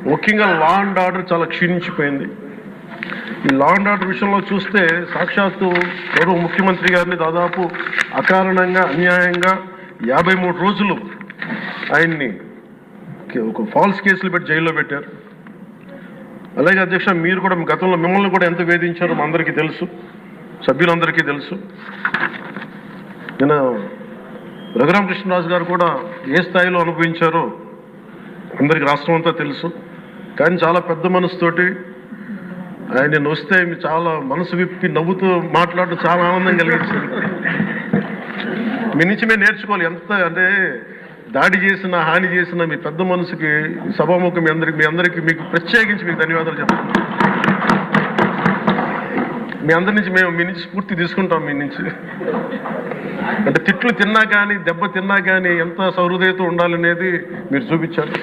ముఖ్యంగా law and order చాలా క్షీణించిపోయింది. ఈ లా అండ్ ఆర్డర్ విషయంలో చూస్తే సాక్షాత్తు గౌరవ ముఖ్యమంత్రి గారిని దాదాపు అకారణంగా అన్యాయంగా 53 రోజులు ఆయన్ని ఒక ఫాల్స్ కేసులు పెట్టి జైల్లో పెట్టారు. అలాగే అధ్యక్ష, మీరు కూడా గతంలో మిమ్మల్ని కూడా ఎంత వేధించారో మా అందరికీ తెలుసు, సభ్యులందరికీ తెలుసు. నిన్న రఘురామకృష్ణరాజు గారు కూడా ఏ స్థాయిలో అనుభవించారో అందరికి రాష్ట్రం అంతా తెలుసు. కానీ చాలా పెద్ద మనసుతోటి ఆయన వస్తే చాలా మనసు విప్పి నవ్వుతూ మాట్లాడటం చాలా ఆనందం కలిగించింది. మీ నుంచి మేము నేర్చుకోవాలి. ఎంత అంటే దాడి చేసిన, హాని చేసిన మీ పెద్ద మనసుకి సభాముఖం మీ అందరికీ మీకు ప్రత్యేకించి మీకు ధన్యవాదాలు చెప్తాను. మీ అందరి నుంచి మీ నుంచి స్ఫూర్తి తీసుకుంటాం. మీ నుంచి అంటే తిట్లు తిన్నా కానీ, దెబ్బ తిన్నా కానీ ఎంత సహృదయత ఉండాలనేది మీరు చూపించారు.